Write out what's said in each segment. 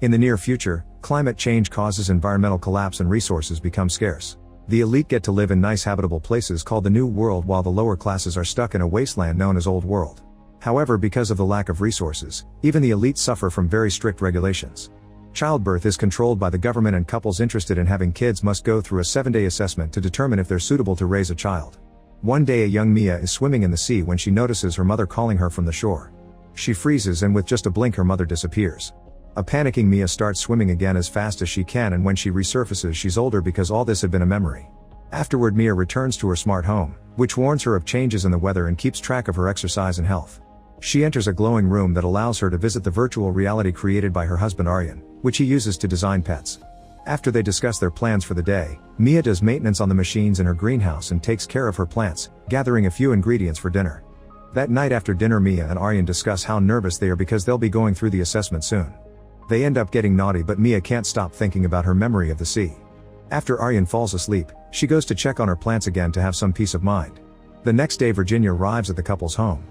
In the near future, climate change causes environmental collapse and resources become scarce. The elite get to live in nice habitable places called the New World while the lower classes are stuck in a wasteland known as Old World. However, because of the lack of resources, even the elite suffer from very strict regulations. Childbirth is controlled by the government and couples interested in having kids must go through a 7-day assessment to determine if they're suitable to raise a child. One day a young Mia is swimming in the sea when she notices her mother calling her from the shore. She freezes and with just a blink her mother disappears. A panicking Mia starts swimming again as fast as she can, and when she resurfaces she's older because all this had been a memory. Afterward Mia returns to her smart home, which warns her of changes in the weather and keeps track of her exercise and health. She enters a glowing room that allows her to visit the virtual reality created by her husband Aryan, which he uses to design pets. After they discuss their plans for the day, Mia does maintenance on the machines in her greenhouse and takes care of her plants, gathering a few ingredients for dinner. That night after dinner Mia and Aryan discuss how nervous they are because they'll be going through the assessment soon. They end up getting naughty, but Mia can't stop thinking about her memory of the sea. After Aryan falls asleep, she goes to check on her plants again to have some peace of mind. The next day Virginia arrives at the couple's home.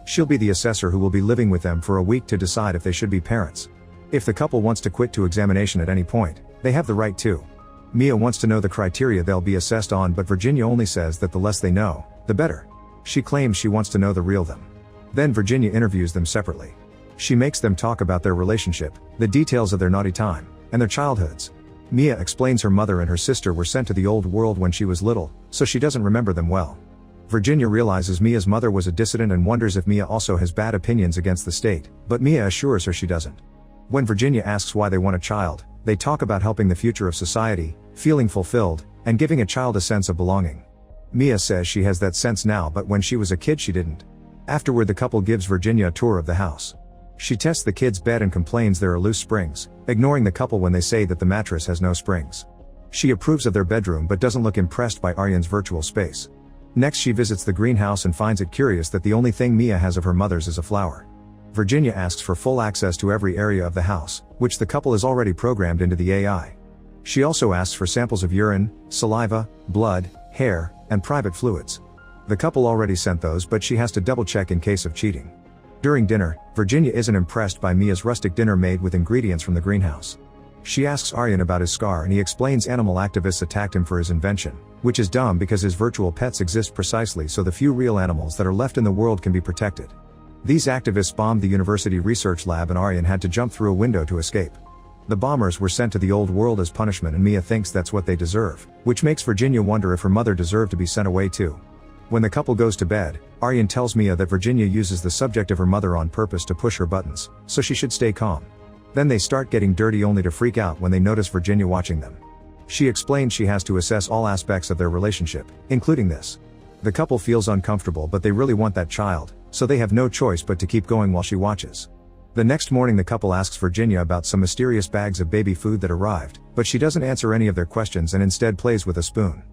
She'll be the assessor who will be living with them for a week to decide if they should be parents. If the couple wants to quit to examination at any point, they have the right to. Mia wants to know the criteria they'll be assessed on, but Virginia only says that the less they know, the better. She claims she wants to know the real them. Then Virginia interviews them separately. She makes them talk about their relationship, the details of their naughty time, and their childhoods. Mia explains her mother and her sister were sent to the Old World when she was little, so she doesn't remember them well. Virginia realizes Mia's mother was a dissident and wonders if Mia also has bad opinions against the state, but Mia assures her she doesn't. When Virginia asks why they want a child, they talk about helping the future of society, feeling fulfilled, and giving a child a sense of belonging. Mia says she has that sense now, but when she was a kid she didn't. Afterward the couple gives Virginia a tour of the house. She tests the kids' bed and complains there are loose springs, ignoring the couple when they say that the mattress has no springs. She approves of their bedroom but doesn't look impressed by Aryan's virtual space. Next she visits the greenhouse and finds it curious that the only thing Mia has of her mother's is a flower. Virginia asks for full access to every area of the house, which the couple has already programmed into the AI. She also asks for samples of urine, saliva, blood, hair, and private fluids. The couple already sent those, but she has to double check in case of cheating. During dinner, Virginia isn't impressed by Mia's rustic dinner made with ingredients from the greenhouse. She asks Aryan about his scar and he explains animal activists attacked him for his invention, which is dumb because his virtual pets exist precisely so the few real animals that are left in the world can be protected. These activists bombed the university research lab and Aryan had to jump through a window to escape. The bombers were sent to the Old World as punishment and Mia thinks that's what they deserve, which makes Virginia wonder if her mother deserved to be sent away too. When the couple goes to bed, Aryan tells Mia that Virginia uses the subject of her mother on purpose to push her buttons, so she should stay calm. Then they start getting dirty only to freak out when they notice Virginia watching them. She explains she has to assess all aspects of their relationship, including this. The couple feels uncomfortable but they really want that child, so they have no choice but to keep going while she watches. The next morning the couple asks Virginia about some mysterious bags of baby food that arrived, but she doesn't answer any of their questions and instead plays with a spoon.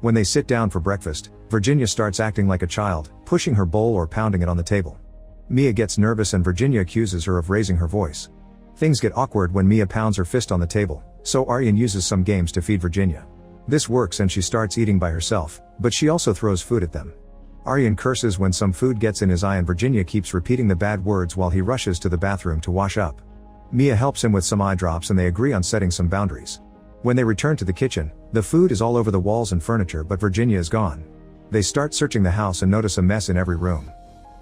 When they sit down for breakfast, Virginia starts acting like a child, pushing her bowl or pounding it on the table. Mia gets nervous and Virginia accuses her of raising her voice. Things get awkward when Mia pounds her fist on the table, so Aryan uses some games to feed Virginia. This works and she starts eating by herself, but she also throws food at them. Aryan curses when some food gets in his eye and Virginia keeps repeating the bad words while he rushes to the bathroom to wash up. Mia helps him with some eye drops and they agree on setting some boundaries. When they return to the kitchen, the food is all over the walls and furniture but Virginia is gone. They start searching the house and notice a mess in every room.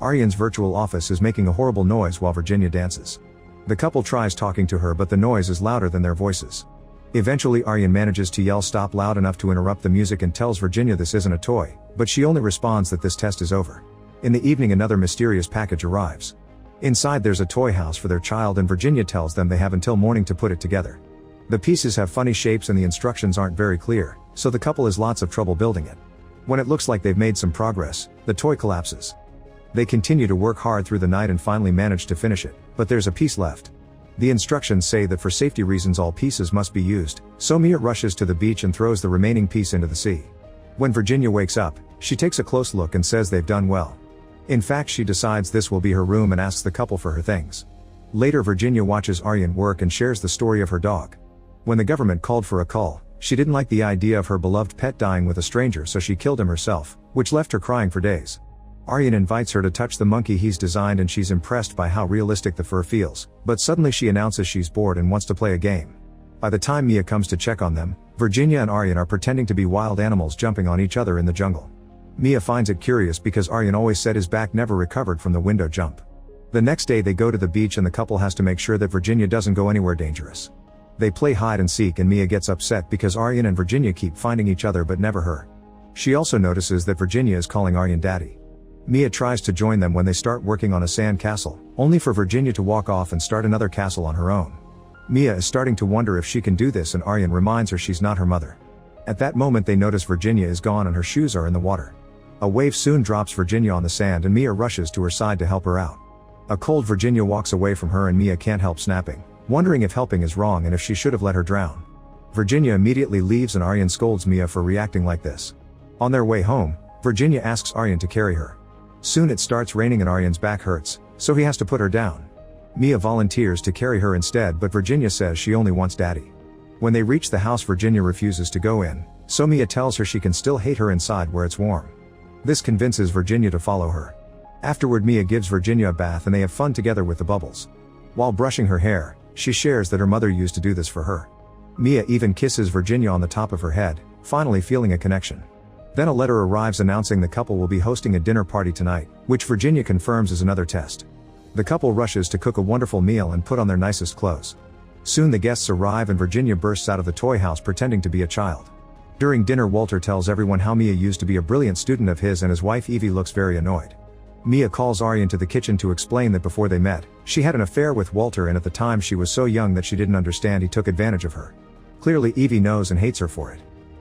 Aryan's virtual office is making a horrible noise while Virginia dances. The couple tries talking to her but the noise is louder than their voices. Eventually Aryan manages to yell stop loud enough to interrupt the music and tells Virginia this isn't a toy, but she only responds that this test is over. In the evening another mysterious package arrives. Inside there's a toy house for their child and Virginia tells them they have until morning to put it together. The pieces have funny shapes and the instructions aren't very clear, so the couple has lots of trouble building it. When it looks like they've made some progress, the toy collapses. They continue to work hard through the night and finally manage to finish it, but there's a piece left. The instructions say that for safety reasons all pieces must be used, so Mia rushes to the beach and throws the remaining piece into the sea. When Virginia wakes up, she takes a close look and says they've done well. In fact, she decides this will be her room and asks the couple for her things. Later Virginia watches Aryan work and shares the story of her dog. When the government called for a cull, she didn't like the idea of her beloved pet dying with a stranger so she killed him herself, which left her crying for days. Aryan invites her to touch the monkey he's designed and she's impressed by how realistic the fur feels, but suddenly she announces she's bored and wants to play a game. By the time Mia comes to check on them, Virginia and Aryan are pretending to be wild animals jumping on each other in the jungle. Mia finds it curious because Aryan always said his back never recovered from the window jump. The next day they go to the beach and the couple has to make sure that Virginia doesn't go anywhere dangerous. They play hide and seek and Mia gets upset because Aryan and Virginia keep finding each other but never her. She also notices that Virginia is calling Aryan daddy. Mia tries to join them when they start working on a sand castle, only for Virginia to walk off and start another castle on her own. Mia is starting to wonder if she can do this and Aryan reminds her she's not her mother. At that moment they notice Virginia is gone and her shoes are in the water. A wave soon drops Virginia on the sand and Mia rushes to her side to help her out. A cold Virginia walks away from her and Mia can't help snapping, wondering if helping is wrong and if she should have let her drown. Virginia immediately leaves and Aryan scolds Mia for reacting like this. On their way home, Virginia asks Aryan to carry her. Soon it starts raining and Aryan's back hurts, so he has to put her down. Mia volunteers to carry her instead but Virginia says she only wants daddy. When they reach the house Virginia refuses to go in, so Mia tells her she can still hate her inside where it's warm. This convinces Virginia to follow her. Afterward Mia gives Virginia a bath and they have fun together with the bubbles. While brushing her hair, she shares that her mother used to do this for her. Mia even kisses Virginia on the top of her head, finally feeling a connection. Then a letter arrives announcing the couple will be hosting a dinner party tonight, which Virginia confirms is another test. The couple rushes to cook a wonderful meal and put on their nicest clothes. Soon the guests arrive and Virginia bursts out of the toy house pretending to be a child. During dinner Walter tells everyone how Mia used to be a brilliant student of his and his wife Evie looks very annoyed. Mia calls Aryan to the kitchen to explain that before they met, she had an affair with Walter and at the time she was so young that she didn't understand he took advantage of her. Clearly Evie knows and hates her for it.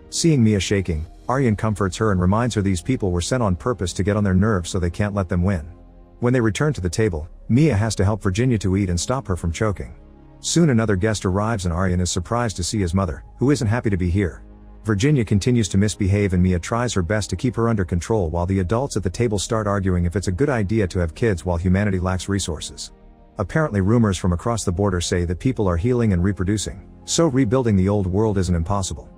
Seeing Mia shaking, Aryan comforts her and reminds her these people were sent on purpose to get on their nerves so they can't let them win. When they return to the table, Mia has to help Virginia to eat and stop her from choking. Soon another guest arrives and Aryan is surprised to see his mother, who isn't happy to be here. Virginia continues to misbehave and Mia tries her best to keep her under control while the adults at the table start arguing if it's a good idea to have kids while humanity lacks resources. Apparently rumors from across the border say that people are healing and reproducing, so rebuilding the old world isn't impossible.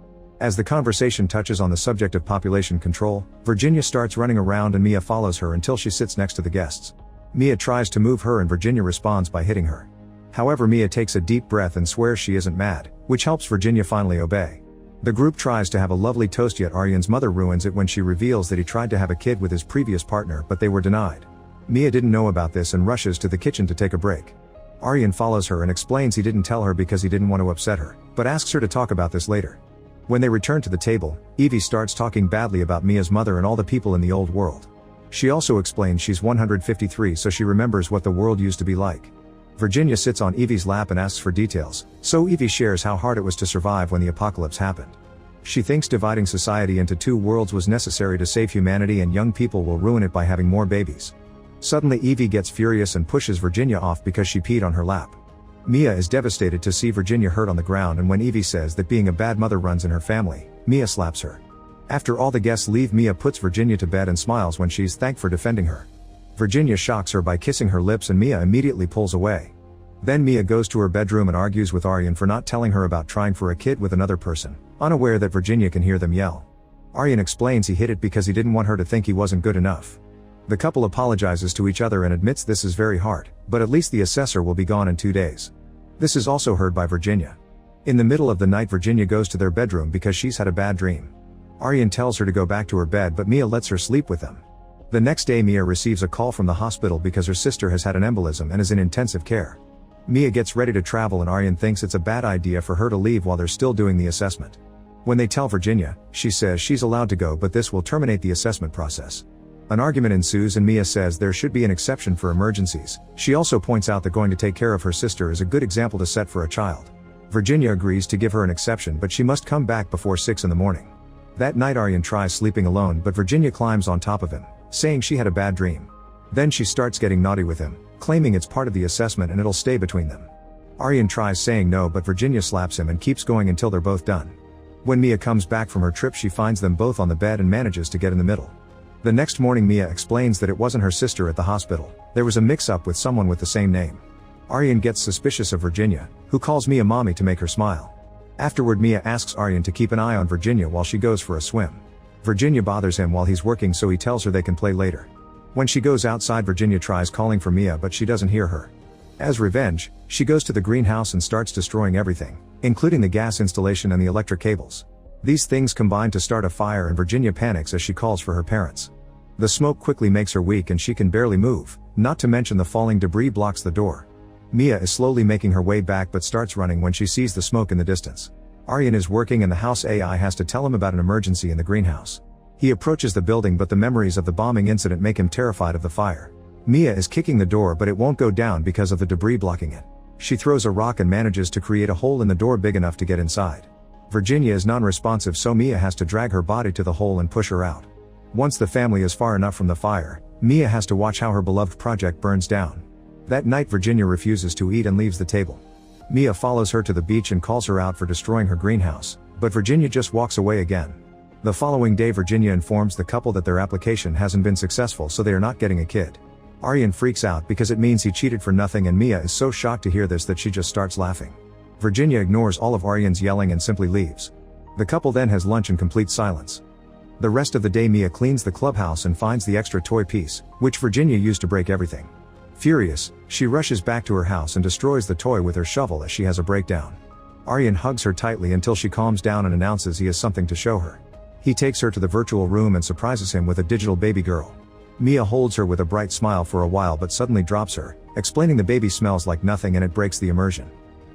As the conversation touches on the subject of population control, Virginia starts running around and Mia follows her until she sits next to the guests. Mia tries to move her and Virginia responds by hitting her. However, Mia takes a deep breath and swears she isn't mad, which helps Virginia finally obey. The group tries to have a lovely toast yet Aryan's mother ruins it when she reveals that he tried to have a kid with his previous partner but they were denied. Mia didn't know about this and rushes to the kitchen to take a break. Aryan follows her and explains he didn't tell her because he didn't want to upset her, but asks her to talk about this later. When they return to the table, Evie starts talking badly about Mia's mother and all the people in the old world. She also explains she's 153 so she remembers what the world used to be like. Virginia sits on Evie's lap and asks for details, so Evie shares how hard it was to survive when the apocalypse happened. She thinks dividing society into two worlds was necessary to save humanity and young people will ruin it by having more babies. Suddenly Evie gets furious and pushes Virginia off because she peed on her lap. Mia is devastated to see Virginia hurt on the ground and when Evie says that being a bad mother runs in her family, Mia slaps her. After all the guests leave Mia puts Virginia to bed and smiles when she's thanked for defending her. Virginia shocks her by kissing her lips and Mia immediately pulls away. Then Mia goes to her bedroom and argues with Aryan for not telling her about trying for a kid with another person, unaware that Virginia can hear them yell. Aryan explains he hid it because he didn't want her to think he wasn't good enough. The couple apologizes to each other and admits this is very hard, but at least the assessor will be gone in 2 days. This is also heard by Virginia. In the middle of the night Virginia goes to their bedroom because she's had a bad dream. Aryan tells her to go back to her bed but Mia lets her sleep with them. The next day Mia receives a call from the hospital because her sister has had an embolism and is in intensive care. Mia gets ready to travel and Aryan thinks it's a bad idea for her to leave while they're still doing the assessment. When they tell Virginia, she says she's allowed to go but this will terminate the assessment process. An argument ensues and Mia says there should be an exception for emergencies. She also points out that going to take care of her sister is a good example to set for a child. Virginia agrees to give her an exception but she must come back before 6 in the morning. That night Aryan tries sleeping alone but Virginia climbs on top of him, saying she had a bad dream. Then she starts getting naughty with him, claiming it's part of the assessment and it'll stay between them. Aryan tries saying no but Virginia slaps him and keeps going until they're both done. When Mia comes back from her trip she finds them both on the bed and manages to get in the middle. The next morning Mia explains that it wasn't her sister at the hospital, there was a mix-up with someone with the same name. Aryan gets suspicious of Virginia, who calls Mia mommy to make her smile. Afterward Mia asks Aryan to keep an eye on Virginia while she goes for a swim. Virginia bothers him while he's working so he tells her they can play later. When she goes outside, Virginia tries calling for Mia, but she doesn't hear her. As revenge, she goes to the greenhouse and starts destroying everything, including the gas installation and the electric cables. These things combine to start a fire, and Virginia panics as she calls for her parents. The smoke quickly makes her weak and she can barely move, not to mention the falling debris blocks the door. Mia is slowly making her way back but starts running when she sees the smoke in the distance. Aryan is working and the house AI has to tell him about an emergency in the greenhouse. He approaches the building, but the memories of the bombing incident make him terrified of the fire. Mia is kicking the door, but it won't go down because of the debris blocking it. She throws a rock and manages to create a hole in the door big enough to get inside. Virginia is non-responsive, so Mia has to drag her body to the hole and push her out. Once the family is far enough from the fire, Mia has to watch how her beloved project burns down. That night, Virginia refuses to eat and leaves the table. Mia follows her to the beach and calls her out for destroying her greenhouse, but Virginia just walks away again. The following day, Virginia informs the couple that their application hasn't been successful, so they are not getting a kid. Aryan freaks out because it means he cheated for nothing, and Mia is so shocked to hear this that she just starts laughing. Virginia ignores all of Aryan's yelling and simply leaves. The couple then has lunch in complete silence. The rest of the day, Mia cleans the clubhouse and finds the extra toy piece, which Virginia used to break everything. Furious, she rushes back to her house and destroys the toy with her shovel as she has a breakdown. Aryan hugs her tightly until she calms down and announces he has something to show her. He takes her to the virtual room and surprises him with a digital baby girl. Mia holds her with a bright smile for a while but suddenly drops her, explaining the baby smells like nothing and it breaks the immersion.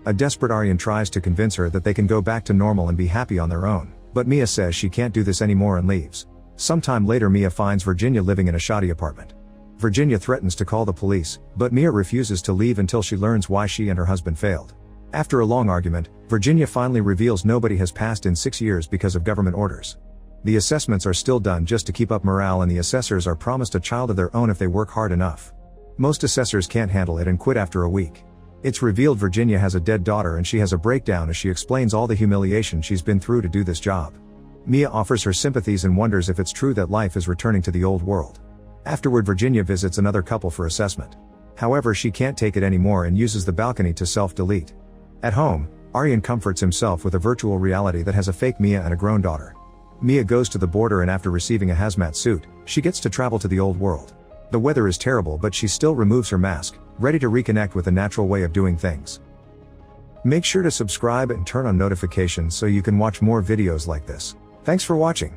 A desperate Aryan tries to convince her that they can go back to normal and be happy on their own, but Mia says she can't do this anymore and leaves. Sometime later, Mia finds Virginia living in a shoddy apartment. Virginia threatens to call the police, but Mia refuses to leave until she learns why she and her husband failed. After a long argument, Virginia finally reveals nobody has passed in 6 years because of government orders. The assessments are still done just to keep up morale, and the assessors are promised a child of their own if they work hard enough. Most assessors can't handle it and quit after a week. It's revealed Virginia has a dead daughter and she has a breakdown as she explains all the humiliation she's been through to do this job. Mia offers her sympathies and wonders if it's true that life is returning to the old world. Afterward, Virginia visits another couple for assessment. However, she can't take it anymore and uses the balcony to self-delete. At home, Aryan comforts himself with a virtual reality that has a fake Mia and a grown daughter. Mia goes to the border and after receiving a hazmat suit, she gets to travel to the old world. The weather is terrible, but she still removes her mask, ready to reconnect with a natural way of doing things. Make sure to subscribe and turn on notifications so you can watch more videos like this. Thanks for watching.